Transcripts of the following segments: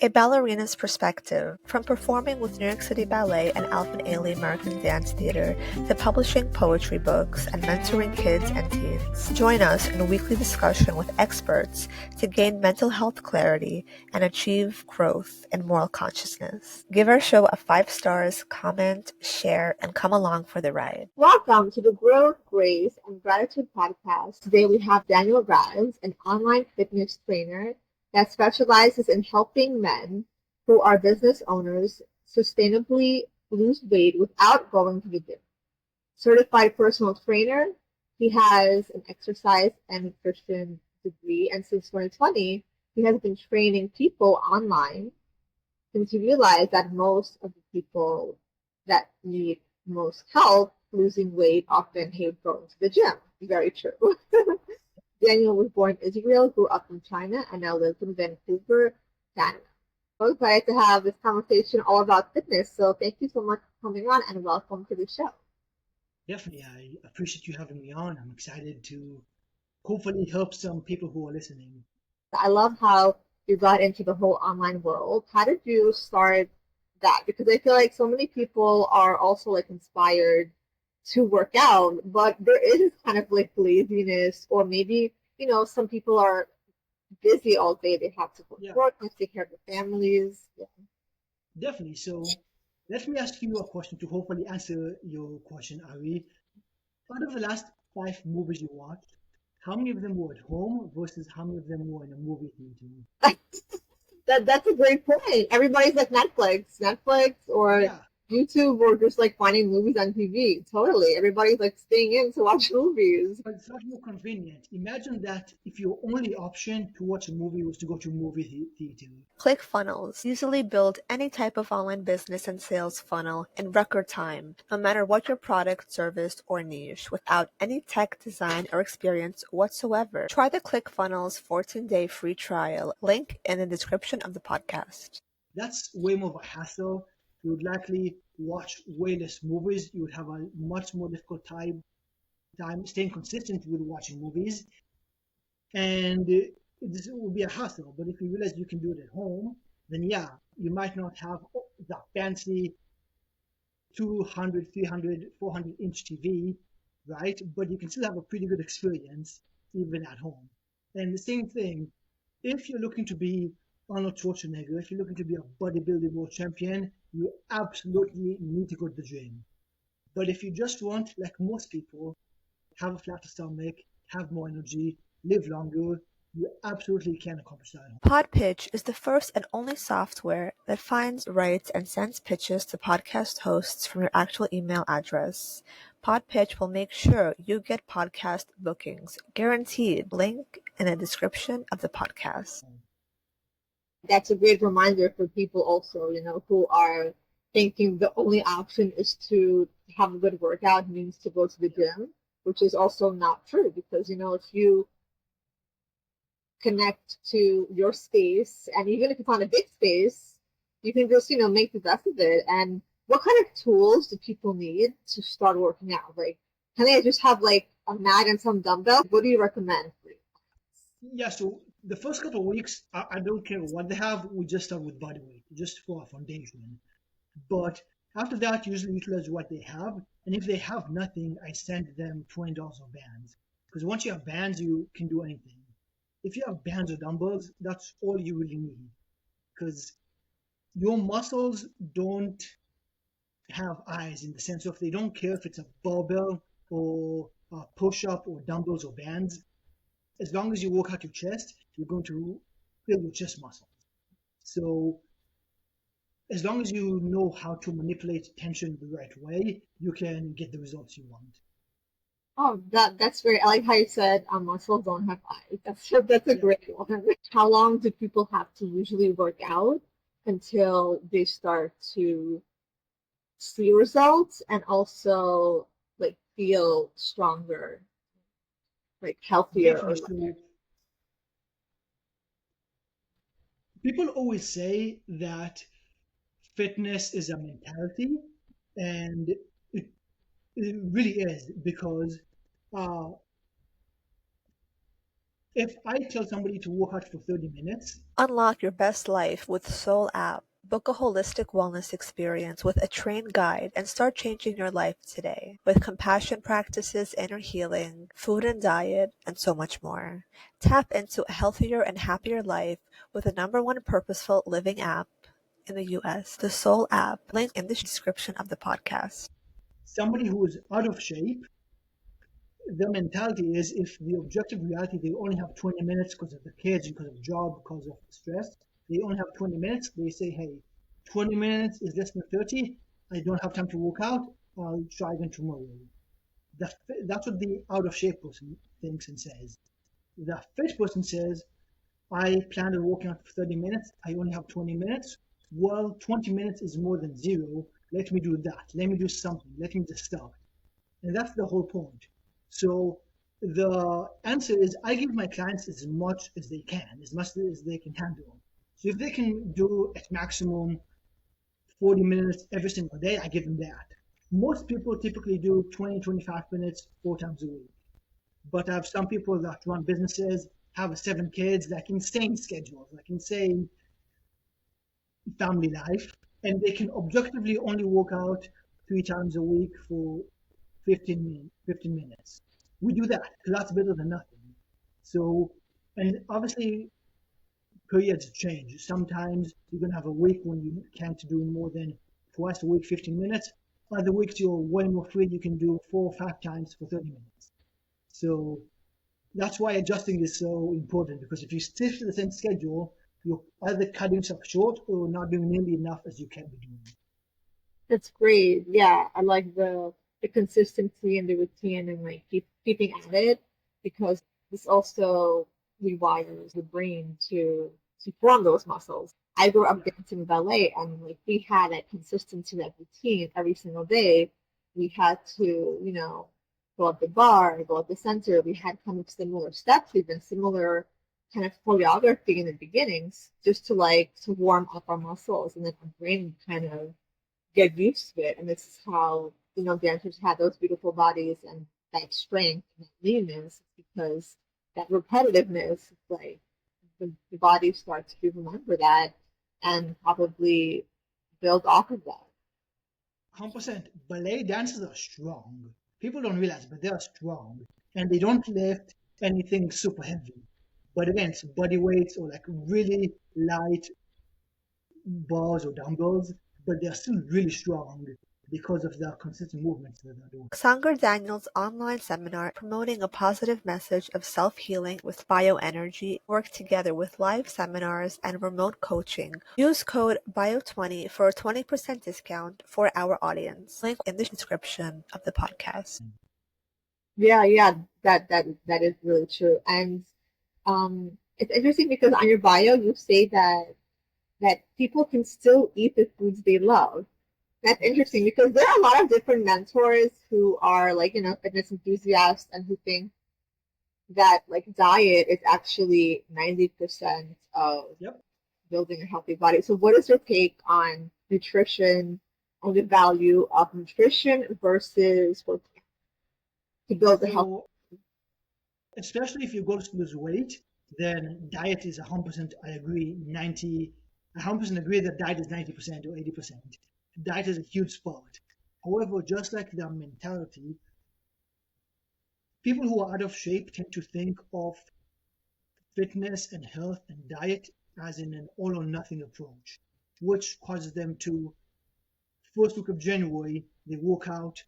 A ballerina's perspective, from performing with New York City Ballet and Alvin Ailey American Dance Theater to publishing poetry books and mentoring kids and teens. Join us in a weekly discussion with experts to gain mental health clarity and achieve growth and moral consciousness. Give our show a 5 stars, comment, share, and come along for the ride. Welcome to the Growth, Grace, and Gratitude podcast. Today we have Daniel Raz, an online fitness trainer that specializes in helping men who are business owners sustainably lose weight without going to the gym. Certified personal trainer, he has an exercise and nutrition degree, and since 2020, he has been training people online since he realized that most of the people that need most help losing weight often hate going to the gym. Very true. Daniel was born in Israel, grew up in China, and now lives in Vancouver, Canada. So excited to have this conversation all about fitness. So thank you so much for coming on and welcome to the show. Definitely, I appreciate you having me on. I'm excited to hopefully help some people who are listening. I love how you got into the whole online world. How did you start that? Because I feel like so many people are also like inspired to work out, but there is kind of like laziness, or maybe, some people are busy all day. They have to go to work, they have to take care of their families. Yeah. Definitely. So let me ask you a question to hopefully answer your question, Ari. Out of the last 5 movies you watched, how many of them were at home versus how many of them were in a movie theater? That's a great point. Everybody's like Netflix or YouTube, or just like finding movies on TV. Totally. Everybody's like staying in to watch movies. But it's much more convenient. Imagine that if your only option to watch a movie was to go to a movie theater. ClickFunnels easily build any type of online business and sales funnel in record time, no matter what your product, service, or niche, without any tech design or experience whatsoever. Try the ClickFunnels 14-day free trial, link in the description of the podcast. That's way more of a hassle. You would likely watch way less movies. You would have a much more difficult time staying consistent with watching movies. And this would be a hassle. But if you realize you can do it at home, then yeah, you might not have the fancy 200, 300, 400-inch TV, right? But you can still have a pretty good experience even at home. And the same thing, if you're looking to be Arnold Schwarzenegger, if you're looking to be a bodybuilding world champion, you absolutely need to go to the gym. But if you just want, like most people, have a flatter stomach, have more energy, live longer, you absolutely can accomplish that at home. Podpitch is the first and only software that finds, writes, and sends pitches to podcast hosts from your actual email address. Podpitch will make sure you get podcast bookings, guaranteed. Link in the description of the podcast. That's a great reminder for people also, who are thinking the only option is to have a good workout means to go to the gym, which is also not true, because, if you connect to your space, and even if it's not a big space, you can just, make the best of it. And what kind of tools do people need to start working out? Like, can they just have like a mat and some dumbbells? What do you recommend for you? Yeah, so the first couple of weeks, I don't care what they have, we just start with body weight, just for a foundation. But after that, usually utilize what they have. And if they have nothing, I send them $20 of bands. Because once you have bands, you can do anything. If you have bands or dumbbells, that's all you really need. Because your muscles don't have eyes, in the sense of they don't care if it's a barbell or a push-up or dumbbells or bands. As long as you work out your chest, you're going to build your chest muscles. So as long as you know how to manipulate tension the right way, you can get the results you want. Oh, that's great. I like how you said muscles don't have eyes. That's a great one. How long do people have to usually work out until they start to see results and also like feel stronger, like healthier? Definitely. So people always say that fitness is a mentality, and it really is, because If I tell somebody to work out for 30 minutes, Unlock your best life with Soul app. Book a holistic wellness experience with a trained guide and start changing your life today with compassion practices, inner healing, food and diet, and so much more. Tap into a healthier and happier life with the #1 purposeful living app in the US, the Soul app, link in the description of the podcast. somebody who is out of shape, their mentality is if the objective reality, they only have 20 minutes because of the kids, because of job, because of stress, they only have 20 minutes. They say, hey, 20 minutes is less than 30. I don't have time to work out. I'll try again tomorrow. That's what the out of shape person thinks and says. The fit person says, I planned on working out for 30 minutes. I only have 20 minutes. Well, 20 minutes is more than zero. Let me do that. Let me do something. Let me just start. And that's the whole point. So the answer is I give my clients as much as they can, as much as they can handle. So if they can do at maximum 40 minutes every single day, I give them that. Most people typically do 20, 25 minutes 4 times a week. But I have some people that run businesses, have 7 kids, like insane schedules, like insane family life, and they can objectively only work out 3 times a week for 15 minutes. We do that because that's better than nothing. So, and obviously periods change. Sometimes you're going to have a week when you can't do more than twice a week, 15 minutes. Other weeks you're way more free. You can do 4 or 5 times for 30 minutes. So that's why adjusting is so important, because if you stick to the same schedule, you're either cutting yourself short or not doing nearly enough as you can be doing. That's great. Yeah, I like the consistency and the routine and like keeping at it, because this also rewires the brain to form those muscles. I grew up Yeah. dancing ballet, and like we had that consistency, that routine every single day. We had to, go up the bar, go up the center. We had kind of similar steps, even similar kind of choreography in the beginnings, just to warm up our muscles, and then our brain kind of get used to it. And this is how, dancers have those beautiful bodies and that strength and that leanness, because that repetitiveness, like the body starts to remember that and probably build off of that. 100%. Ballet dancers are strong. People don't realize, but they are strong. And they don't lift anything super heavy. But again, it's body weights or like really light bars or dumbbells, but they're still really strong because of the consistent movements that they're doing. Sanger Daniel's online seminar promoting a positive message of self-healing with bioenergy work together with live seminars and remote coaching. Use code BIO20 for a 20% discount for our audience. Link in the description of the podcast. Yeah, that is really true. And it's interesting because on your bio you say that people can still eat the foods they love. That's interesting because there are a lot of different mentors who are fitness enthusiasts and who think that like diet is actually 90% of Yep. building a healthy body. So what is your take on nutrition, on the value of nutrition versus work to build a healthy? So, especially if your goal is to lose weight, then diet is 100%. I agree. 100% agree that diet is 90% or 80%. Diet is a huge part. However, just like the mentality, people who are out of shape tend to think of fitness and health and diet as in an all or nothing approach, which causes them to, first week of January, they work out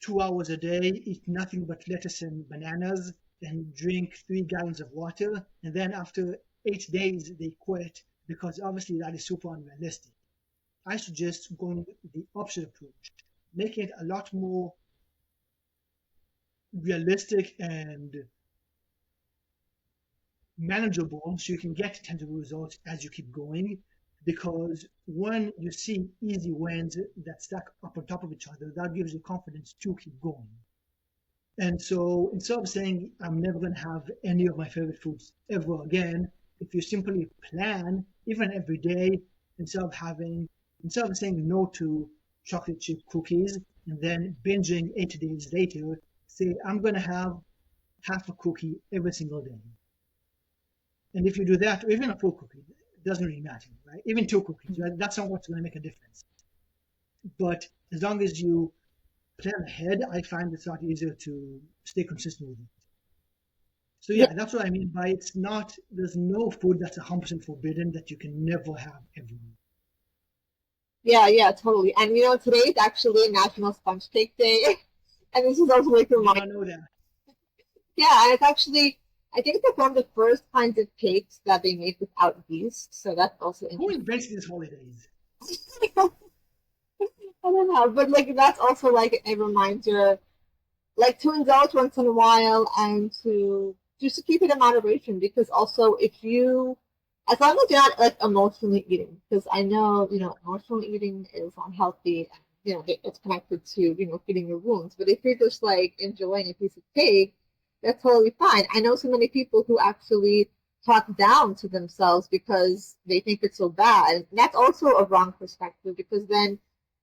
2 hours a day, eat nothing but lettuce and bananas, and drink 3 gallons of water. And then after 8 days, they quit because obviously that is super unrealistic. I suggest going the opposite approach, making it a lot more realistic and manageable so you can get tangible results as you keep going. Because when you see easy wins that stack up on top of each other, that gives you confidence to keep going. And so instead of saying, I'm never going to have any of my favorite foods ever again, if you simply plan, even every day, instead of saying no to chocolate chip cookies and then binging 8 days later, say, I'm going to have half a cookie every single day. And if you do that, or even a full cookie, it doesn't really matter, right? Even 2 cookies, right? That's not what's going to make a difference. But as long as you plan ahead, I find it's a lot easier to stay consistent with it. So Yeah, yeah, that's what I mean by it's not. There's no food that's 100% forbidden that you can never have ever. yeah, totally. And today is actually National Sponge Cake Day, and this is also like a I did reminder. not know that. Yeah, and it's actually, I think it's like one of the first kinds of cakes that they make without yeast, so that's also Who interesting. invents these holidays? I don't know, but like that's also like a reminder, like to indulge once in a while and to just to keep it in moderation. Because also, if you, as long as you're not like emotionally eating, because I know emotional eating is unhealthy. And, it's connected to feeding your wounds. But if you're just like enjoying a piece of cake, that's totally fine. I know so many people who actually talk down to themselves because they think it's so bad. And that's also a wrong perspective because then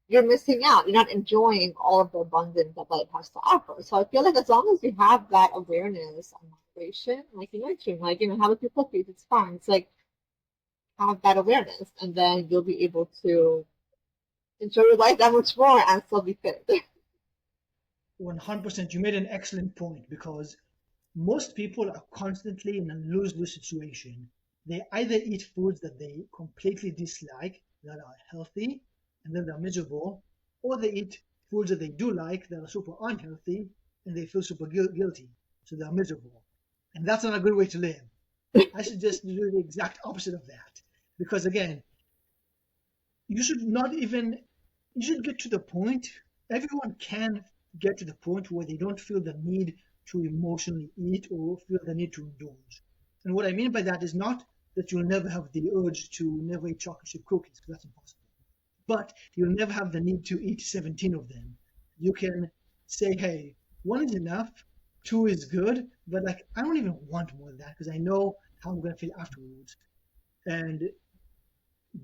you're missing out. You're not enjoying all of the abundance that life has to offer. So I feel like as long as you have that awareness and moderation, like you mentioned, like have a few cookies, it's fine. It's like have that awareness, and then you'll be able to enjoy your life that much more and still be fit. 100%. You made an excellent point because most people are constantly in a lose-lose situation. They either eat foods that they completely dislike that are healthy and then they're miserable, or they eat foods that they do like that are super unhealthy and they feel super guilty, so they're miserable. And that's not a good way to live. I suggest you do the exact opposite of that because again, you should not even you should get to the point everyone can get to the point where they don't feel the need to emotionally eat or feel the need to indulge. And what I mean by that is not that you'll never have the urge to never eat chocolate chip cookies, because that's impossible. But you'll never have the need to eat 17 of them. You can say, hey, one is enough, two is good, but like I don't even want more than that because I know how I'm going to feel afterwards. And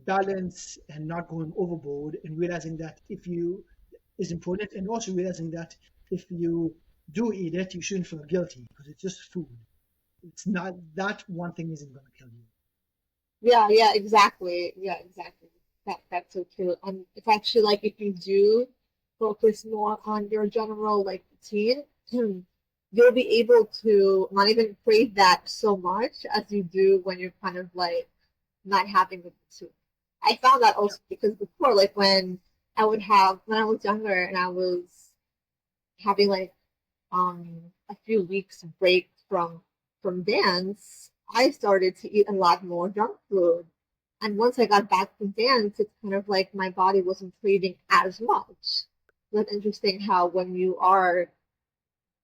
balance and not going overboard and realizing that if you is important and also realizing that if you do eat it you shouldn't feel guilty because it's just food. It's not that one thing isn't going to kill you. Yeah, exactly. Yeah, exactly. That's so true. And it's actually like if you do focus more on your general like routine, you'll be able to not even crave that so much as you do when you're kind of like not having the soup. I found that Yeah. also because before, like when I was younger and I was having like a few weeks break from dance, I started to eat a lot more junk food. And once I got back from dance, it's kind of like my body wasn't craving as much. That's interesting how when you are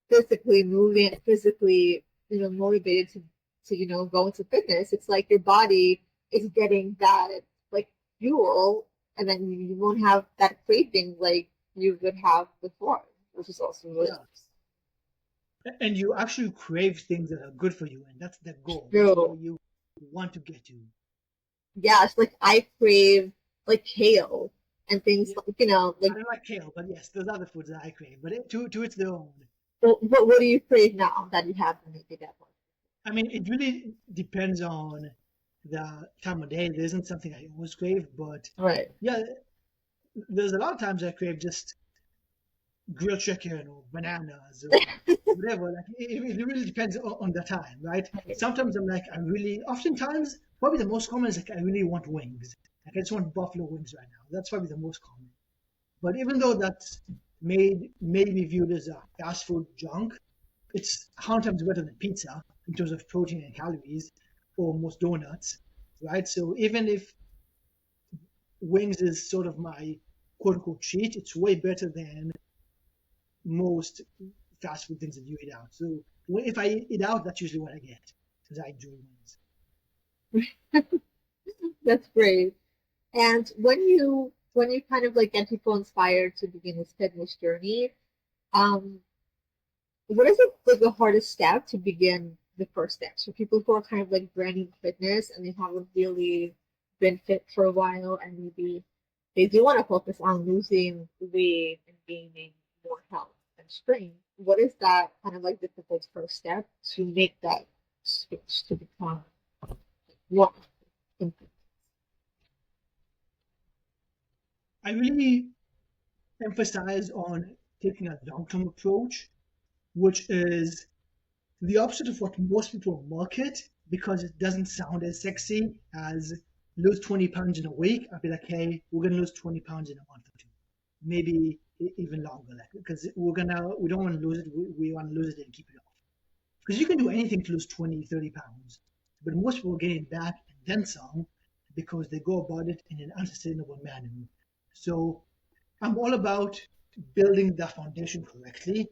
physically moving, physically, motivated to go into fitness, it's like your body is getting that like fuel, and then you won't have that craving like you would have before, which is also really Yeah, and you actually crave things that are good for you and that's the goal, that's where true. you want to get to. Yeah, it's like I crave like kale and things Yeah, like I like don't like kale, but yes, there's other foods that I crave, but to its their own. what do you crave now that you haven't maybe that one? I mean, it really depends on the time of day. There isn't something I always crave, but Right. yeah, there's a lot of times I crave just grilled chicken or bananas or whatever. Like it really depends on the time, right? Sometimes I'm like, oftentimes, probably the most common is like, I really want wings. Like I just want buffalo wings right now. That's probably the most common. But even though that's maybe viewed as a fast food junk, it's 100 times better than pizza in terms of protein and calories or most donuts, right? So even if wings is sort of my quote unquote cheat, it's way better than most fast food things that you eat out. So if I eat out, that's usually what I get because I enjoy wings. That's great. And when you kind of like get people inspired to begin this fitness journey, um, what is it like the hardest step to begin the first step? So people who are kind of like brand new fitness and they haven't really been fit for a while and maybe they do want to focus on losing weight and gaining more health and strength. What is that kind of like difficult first step to make that switch to become? What? I really emphasize on taking a long-term approach, which is the opposite of what most people market because it doesn't sound as sexy as lose 20 pounds in a week. I'd be like, hey, we're gonna lose 20 pounds in a month or two, maybe even longer, like because we don't want to lose it. We want to lose it and keep it off. Because you can do anything to lose 20, 30 pounds, but most people get it back and then some because they go about it in an unsustainable manner. So I'm all about building the foundation correctly.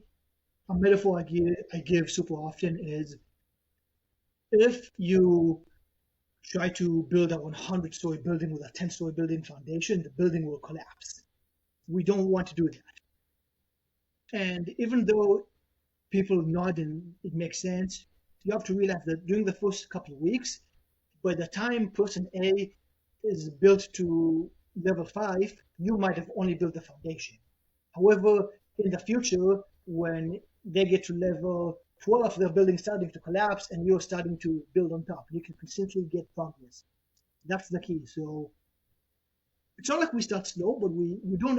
A metaphor I give super often is if you try to build a 100-story building with a 10-story building foundation, the building will collapse. We don't want to do that. And even though people nod and it makes sense, you have to realize that during the first couple of weeks, by the time person A is built to level 5, you might have only built the foundation. However, in the future, when they get to level 12, their building starting to collapse and you're starting to build on top. You can consistently get progress. That's the key. So it's not like we start slow, but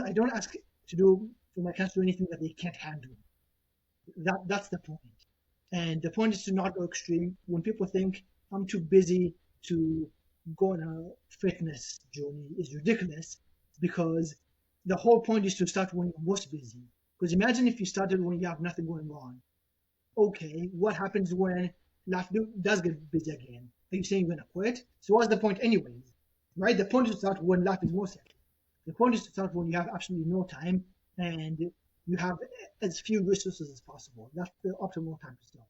I don't ask to do for my clients to do anything that they can't handle. That's the point. And the point is to not go extreme. When people think I'm too busy to go on a fitness journey is ridiculous because the whole point is to start when you're most busy. Because imagine if you started when you have nothing going on. Okay, what happens when life does get busy again? Are you saying you're going to quit? So what's the point anyways? Right? The point is to start when life is most hectic. The point is to start when you have absolutely no time and you have as few resources as possible. That's the optimal time to start.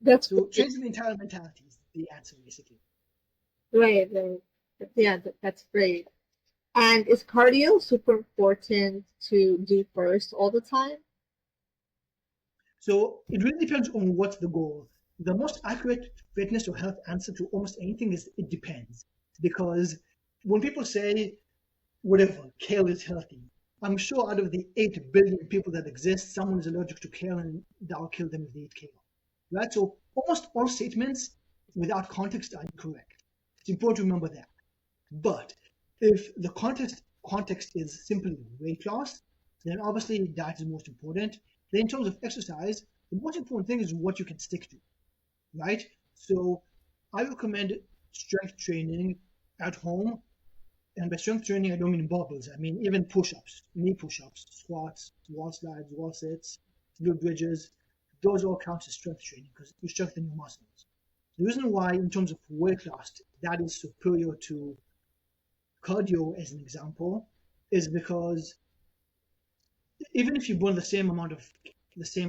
That's So changing the entire mentality is the answer, basically. right. Yeah, that's great. And is cardio super important to do first all the time? So it really depends on what's the goal. The most accurate fitness or health answer to almost anything is it depends. Because when people say, whatever, kale is healthy, I'm sure out of the 8 billion people that exist, someone is allergic to kale and that'll kill them if they eat kale. Right? So almost all statements without context are incorrect. It's important to remember that. But if the context is simply weight loss, then obviously diet is most important. Then in terms of exercise, the most important thing is what you can stick to, right? So I recommend strength training at home. And by strength training, I don't mean barbells. I mean even push-ups, knee push-ups, squats, wall slides, wall sits, glute bridges. Those all count as strength training because you strengthen your muscles. The reason why, in terms of weight loss, that is superior to cardio, as an example, is because even if you burn the same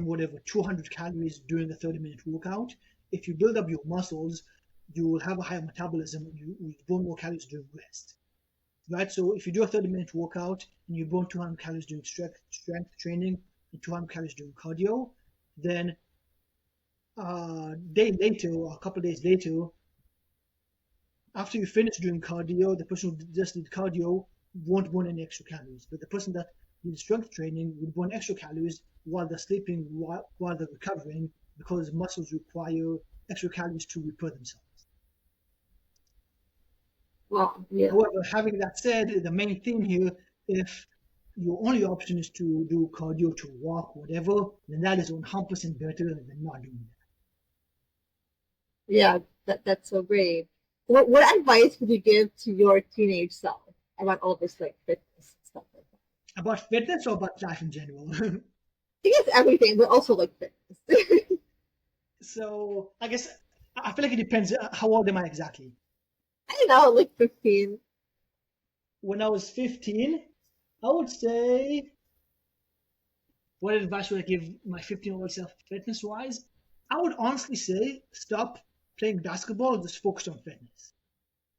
whatever 200 calories during a 30-minute workout, if you build up your muscles, you will have a higher metabolism and you burn more calories during rest. Right? So if you do a 30-minute workout and you burn 200 calories during strength training and 200 calories during cardio, then a day later or a couple of days later, after you finish doing cardio, the person who just did cardio won't burn any extra calories. But the person that did strength training will burn extra calories while they're sleeping, while they're recovering, because muscles require extra calories to repair themselves. Well, yeah. However, having that said, the main theme here, if your only option is to do cardio, to walk, whatever, then that is 100% better than not doing that. Yeah, that's so great. What advice would you give to your teenage self about all this like fitness stuff like that? About fitness or about life in general? I guess everything, but also like fitness. So I guess I feel like it depends. How old am I exactly? I don't know, like 15. When I was 15, I would say, what advice would I give my 15-year-old self fitness wise? I would honestly say stop playing basketball and just focus on fitness.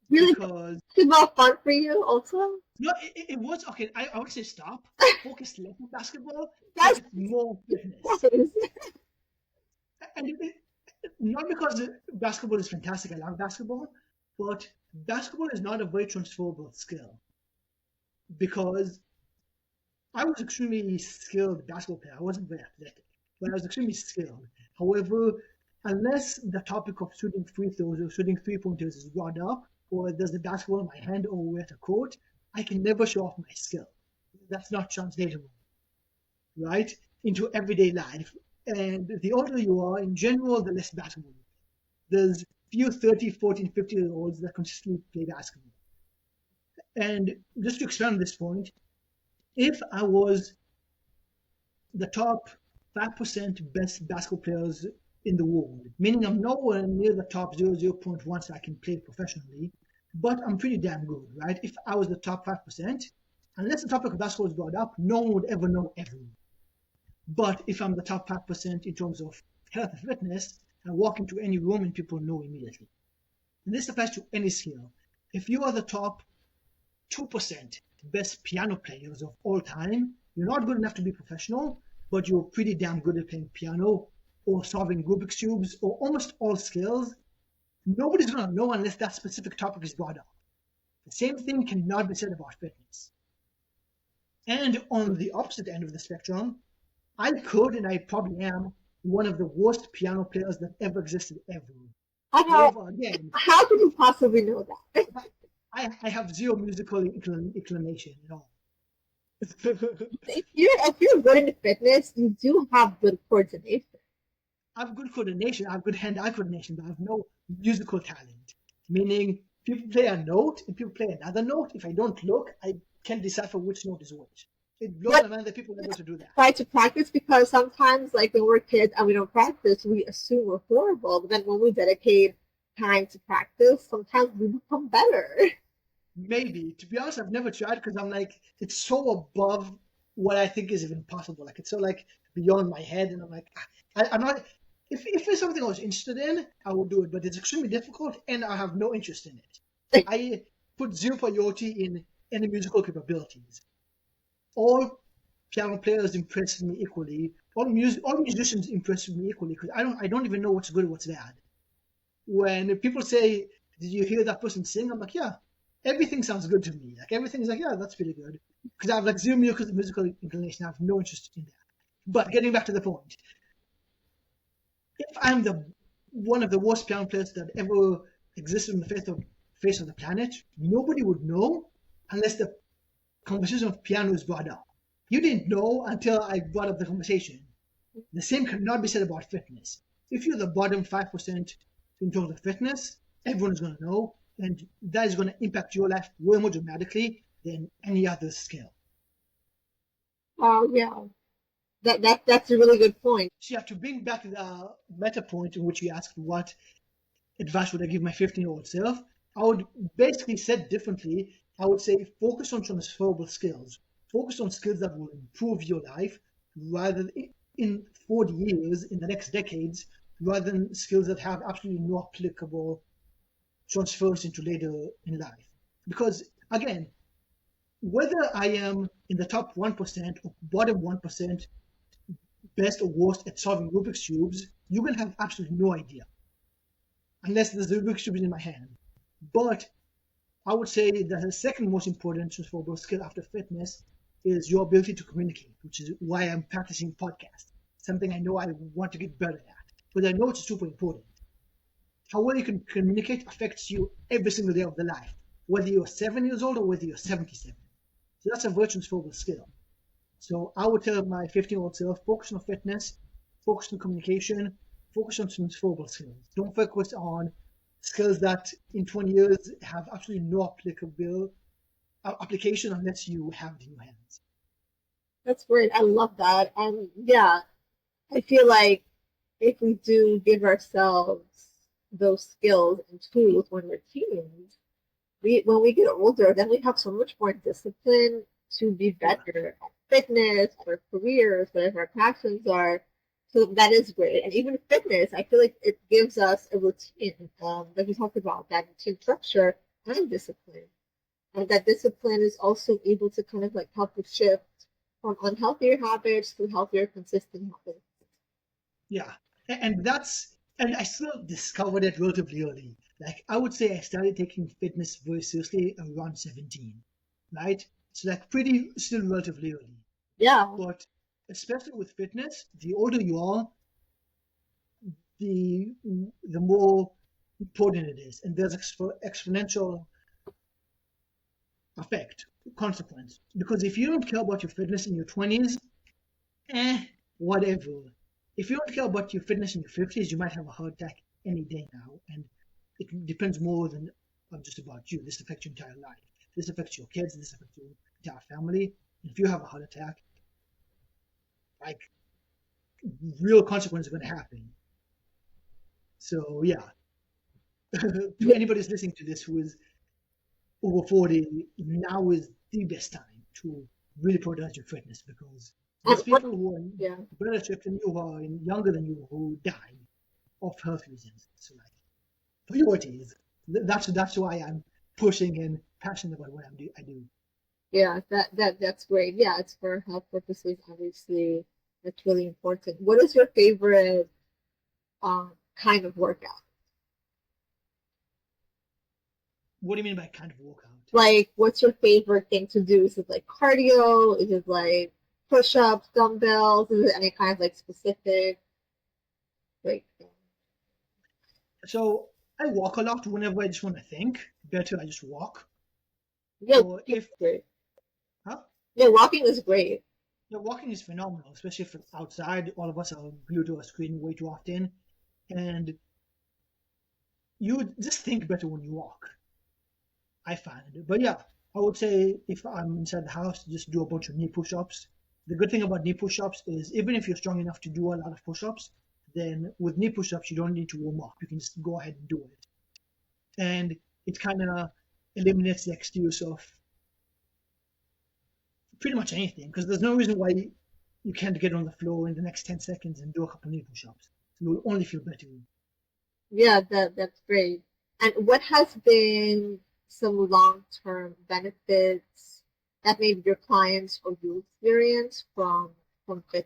Really, Because, basketball fun for you also? no, it was, okay, I would say stop, focus less on basketball, That's focus more on fitness. nice. And not because basketball is fantastic, I love basketball, but basketball is not a very transferable skill. Because I was extremely skilled basketball player. I wasn't very athletic, but I was extremely skilled. However, unless the topic of shooting free throws or shooting three-pointers is brought up, or there's a basketball in my hand, or we're at a court, I can never show off my skill. That's not translatable, right, into everyday life. And the older you are, in general, the less basketball you play. There's few 30, 14, 50-year-olds that consistently play basketball. And just to expand on this point, if I was the top 5% best basketball players in the world, meaning I'm nowhere near the top 0.1 so I can play professionally, but I'm pretty damn good, right? If I was the top 5%, unless the topic of basketball is brought up, no one would ever know everyone. But if I'm the top 5% in terms of health and fitness, I walk into any room and people know immediately. And this applies to any skill. If you are the top 2% best piano players of all time, you're not good enough to be professional, but you're pretty damn good at playing piano or solving Rubik's Cubes or almost all skills. Nobody's going to know unless that specific topic is brought up. The same thing cannot be said about fitness. And on the opposite end of the spectrum, I could, and I probably am, one of the worst piano players that ever existed ever. However, again, how could you possibly know that? I have zero musical inclination at all. If you're good in fitness, you do have good coordination. I have good coordination, I have good hand-eye coordination, but I have no musical talent. Meaning, people play a note and people play another note. If I don't look, I can't decipher which note is which. It blows my mind that people are able to do that. Try to practice, because sometimes, like when we're kids and we don't practice, we assume we're horrible. But then when we dedicate time to practice, sometimes we become better. Maybe. To be honest, I've never tried because I'm like, it's so above what I think is even possible. Like, it's so like beyond my head, and I'm like, I'm not. If it's something I was interested in, I would do it. But it's extremely difficult, and I have no interest in it. I put zero priority in any musical capabilities. All piano players impress me equally. All musicians impress me equally, because I don't even know what's good or what's bad. When people say, "Did you hear that person sing?" I'm like, "Yeah." Everything sounds good to me. Like, everything's like, "Yeah, that's pretty good." Because I have like zero musical inclination. I have no interest in that. But getting back to the point, if I'm one of the worst piano players that ever existed on the face of the planet, nobody would know unless the conversation of piano is brought up. You didn't know until I brought up the conversation. The same cannot be said about fitness. If you're the bottom 5% in terms of fitness, everyone is going to know, and that is going to impact your life way more dramatically than any other skill. Oh, yeah. That's a really good point. So yeah, to bring back the meta point in which you asked what advice would I give my 15-year-old self, I would basically said differently. I would say focus on transferable skills. Focus on skills that will improve your life rather than in 40 years, in the next decades, rather than skills that have absolutely no applicable transfers into later in life. Because again, whether I am in the top 1% or bottom 1%, best or worst at solving Rubik's Cubes, you will have absolutely no idea. Unless there's the Rubik's Cube in my hand. But I would say that the second most important transferable skill after fitness is your ability to communicate, which is why I'm practicing podcasts. Something I know I want to get better at, but I know it's super important. How well you can communicate affects you every single day of the life, whether you're 7 years old or whether you're 77. So that's a very transferable skill. So I would tell my 15-year-old self, focus on fitness, focus on communication, focus on transferable skills. Don't focus on skills that in 20 years have absolutely no application unless you have it in your hands. That's great. I love that. And yeah, I feel like if we do give ourselves those skills and tools when we're teens, when we get older, then we have so much more discipline to be better at fitness, our careers, whatever our passions are. So that is great. And even fitness, I feel like it gives us a routine, like we talked about, that routine structure and discipline. And that discipline is also able to kind of like help us shift from unhealthier habits to healthier, consistent habits. Yeah. And I still discovered it relatively early. Like, I would say I started taking fitness very seriously around 17, right? So like still relatively early. Yeah. But especially with fitness, the older you are, the more important it is, and there's exponential effect, consequence. Because if you don't care about your fitness in your 20s, whatever. If you don't care about your fitness in your 50s, you might have a heart attack any day now, and it depends more than just about you. This affects your entire life. This affects your kids. This affects your entire family. If you have a heart attack, like, real consequences are going to happen. So yeah, to anybody who's listening to this who is over 40, now is the best time to really prioritize your fitness, because there's people who are in better shape than you, who are younger than you, who die of health reasons. So like, priorities. That's why I'm pushing and passionate about what I do. Yeah, that's great. Yeah, it's for health purposes, obviously. That's really important. What is your favorite kind of workout? What do you mean by kind of workout? Like, what's your favorite thing to do? Is it like cardio? Is it like push-ups, dumbbells? Is it any kind of like specific? Like, So I walk a lot whenever I just want to think better. I just walk. yeah, Or if great. huh? Yeah, walking is great. Yeah, walking is phenomenal, especially if it's outside. All of us are glued to a screen way too often, and you just think better when you walk. I find, but yeah, I would say if I'm inside the house, just do a bunch of knee push-ups. The good thing about knee push-ups is even if you're strong enough to do a lot of push-ups, then with knee push-ups you don't need to warm up. You can just go ahead and do it, and it kind of eliminates the excuse of pretty much anything, because there's no reason why you can't get on the floor in the next 10 seconds and do a couple knee push-ups. You'll only feel better. Yeah, that's great. And what has been some long-term benefits that maybe your clients or you experience from fitness?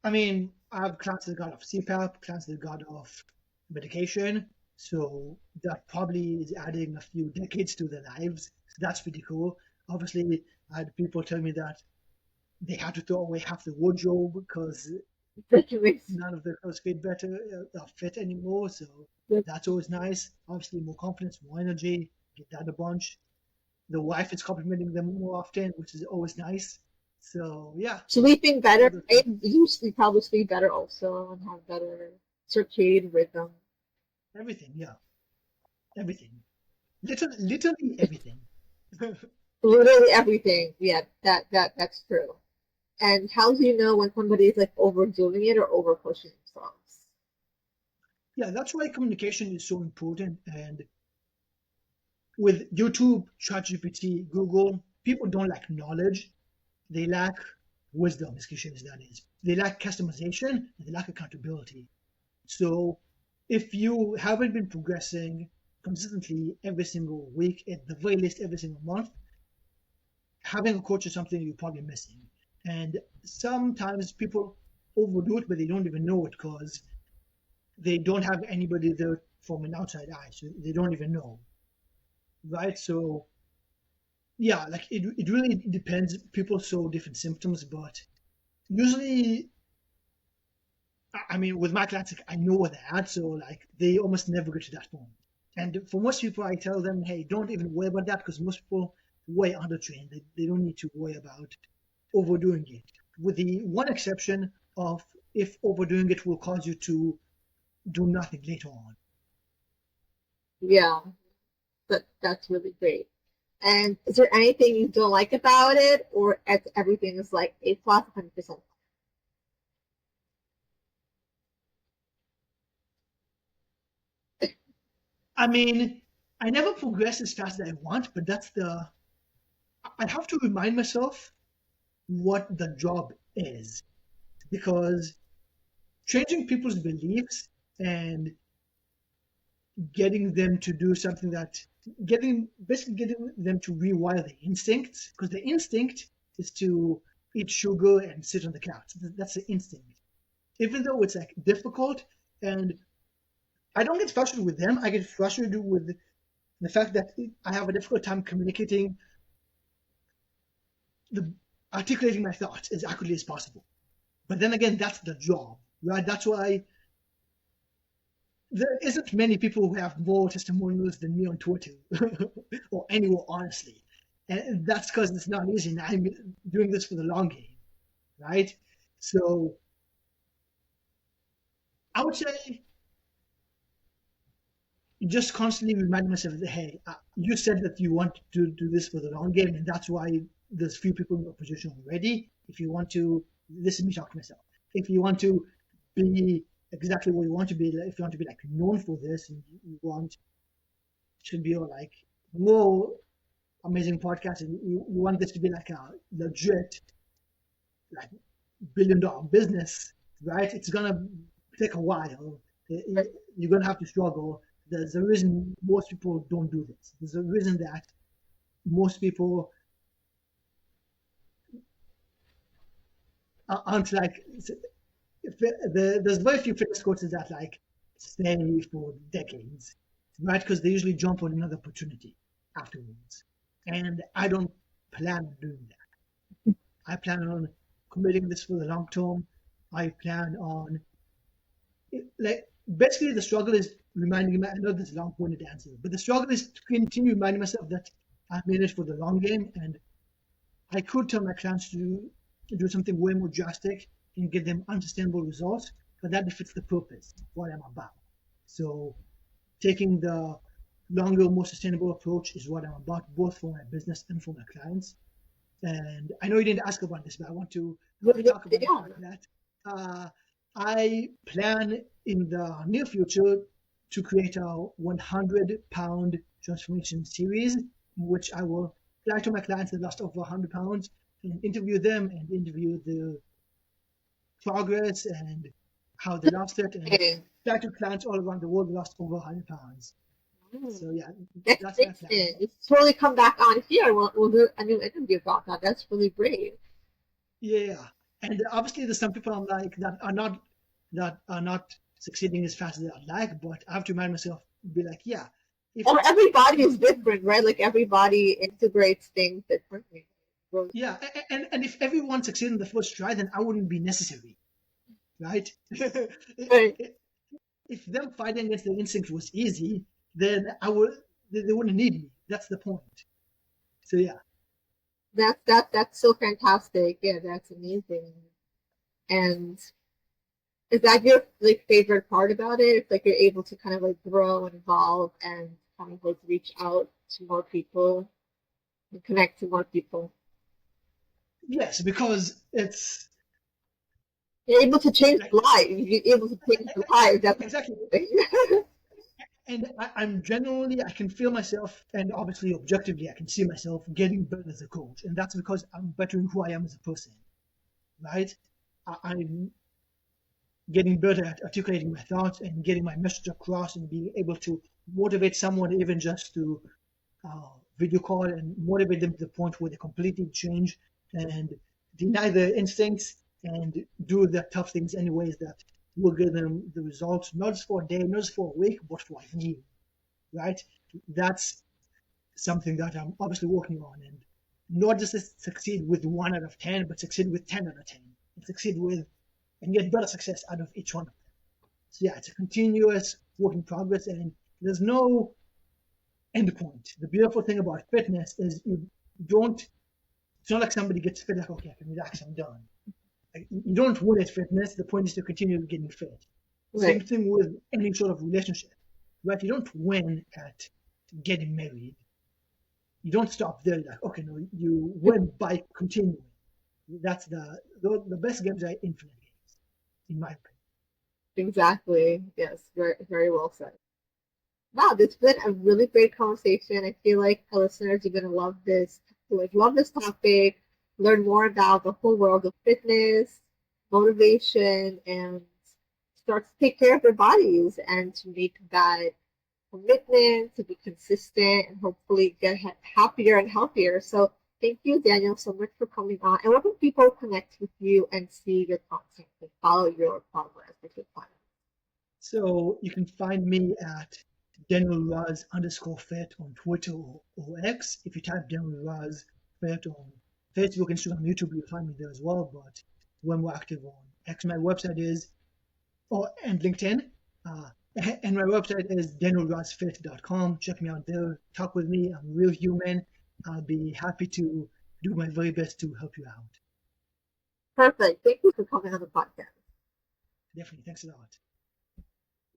I mean, I have clients that got off CPAP, clients that got off medication, so that probably is adding a few decades to their lives. So that's pretty cool. Obviously, I had people tell me that they had to throw away half the wardrobe because none of their clothes fit anymore. So that's always nice. Obviously, more confidence, more energy, get that a bunch. The wife is complimenting them more often, which is always nice. So yeah, sleeping better. I usually probably sleep better also and have better circadian rhythm. everything, yeah, everything, literally everything. Literally everything. Yeah, that's true. And how do you know when somebody is like overdoing it or over pushing themselves? Yeah, that's why communication is so important. And with YouTube, ChatGPT, Google, people don't lack knowledge. They lack wisdom, excuse that is. They lack customization and they lack accountability. So if you haven't been progressing consistently every single week, at the very least every single month, having a coach is something you're probably missing. And sometimes people overdo it, but they don't even know it because they don't have anybody there from an outside eye. So they don't even know, right? So yeah, like it really depends. People show different symptoms, but usually, I mean, with my clients, like, I know where they're at, so like they almost never get to that point. And for most people, I tell them, hey, don't even worry about that because most people way undertrained. They don't need to worry about overdoing it. With the one exception of if overdoing it will cause you to do nothing later on. Yeah, that's really great. And is there anything you don't like about it, or everything is like A plus, 100%? I mean, I never progress as fast as I want, but I have to remind myself what the job is, because changing people's beliefs and getting them to do something basically getting them to rewire the instincts, because the instinct is to eat sugar and sit on the couch. That's the instinct. Even though it's like difficult, and I don't get frustrated with them, I get frustrated with the fact that I have a difficult time articulating my thoughts as accurately as possible. But then again, that's the job. right? That's why there isn't many people who have more testimonials than me on Twitter or anywhere, honestly. And that's because it's not easy. And I'm doing this for the long game, right? So I would say just constantly remind myself that, hey, you said that you want to do this for the long game, and that's why there's few people in your position already. If you want to, this is me talking to myself. If you want to be exactly what you want to be, if you want to be like known for this, and you want to be like more amazing podcast, and you want this to be like a legit, like $1 billion business, right? It's gonna take a while. You're gonna have to struggle. There's a reason most people don't do this. There's a reason that most people aren't like. There's very few fitness coaches that like stay for decades, right? Because they usually jump on another opportunity afterwards. And I don't plan on doing that. I plan on committing this for the long term. I plan on like basically the struggle is reminding me. I know this is a long-pointed answer, but the struggle is to continue reminding myself that I'm in it for the long game, and I could tell my clients to do something way more drastic and get them unsustainable results, but that defeats the purpose of what I'm about. So taking the longer, more sustainable approach is what I'm about, both for my business and for my clients. And I know you didn't ask about this, but I want to talk about that. I plan in the near future to create a 100-pound transformation series, in which I will fly to my clients that lost over 100 pounds and interview them and interview the progress and how they lost it, and fly to clients all around the world who lost over 100 pounds. So yeah, that's my plan. It's totally come back on here. We'll do a new interview about that. That's really great. Yeah, and obviously there's some people I'm like that are not succeeding as fast as I'd like, but I have to remind myself, be like, yeah. Everybody is different, right? Like everybody integrates things differently. Yeah, and if everyone succeeded in the first try, then I wouldn't be necessary, right? If them fighting against their instinct was easy, then they wouldn't need me. That's the point. So yeah. That's so fantastic. Yeah, that's amazing. And is that your like favorite part about it? It's like you're able to kind of like grow and evolve and kind of like reach out to more people and connect to more people. Yes, because you're able to change lives. You're able to change lives. That's exactly. And I'm genuinely, I can feel myself, and obviously objectively, I can see myself getting better as a coach. And that's because I'm bettering who I am as a person, right? I'm getting better at articulating my thoughts and getting my message across and being able to motivate someone even just to video call and motivate them to the point where they completely change and deny their instincts and do the tough things anyways that will give them the results, not just for a day, not just for a week, but for a year, right? That's something that I'm obviously working on, and not just succeed with 1 out of 10, but succeed with 10 out of 10, and succeed with and get better success out of each one of them. So yeah, it's a continuous work in progress, and there's no end point. The beautiful thing about fitness is it's not like somebody gets fit, like, okay, I can relax, I'm done. Like, you don't win at fitness. The point is to continue getting fit. Right. Same thing with any sort of relationship, right? You don't win at getting married. You don't stop there. Like, okay, no, you win by continuing. That's the best games are infinite games, in my opinion. Exactly. Yes. Very, very well said. Wow, this has been a really great conversation. I feel like our listeners are going to love this. Love this topic. Learn more about the whole world of fitness, motivation, and start to take care of their bodies and to make that commitment, to be consistent, and hopefully get happier and healthier. So thank you, Daniel, so much for coming on. And where can people connect with you and see your content and follow your progress with your plan? So you can find me at Daniel Raz _fit on Twitter or X. If you type Daniel Raz fit on Facebook, Instagram, YouTube, you'll find me there as well. But when we're active on X, my website is and LinkedIn. And my website is danielrazfit.com. Check me out there. Talk with me. I'm real human. I'll be happy to do my very best to help you out. Perfect. Thank you for coming on the podcast. Definitely. Thanks a lot.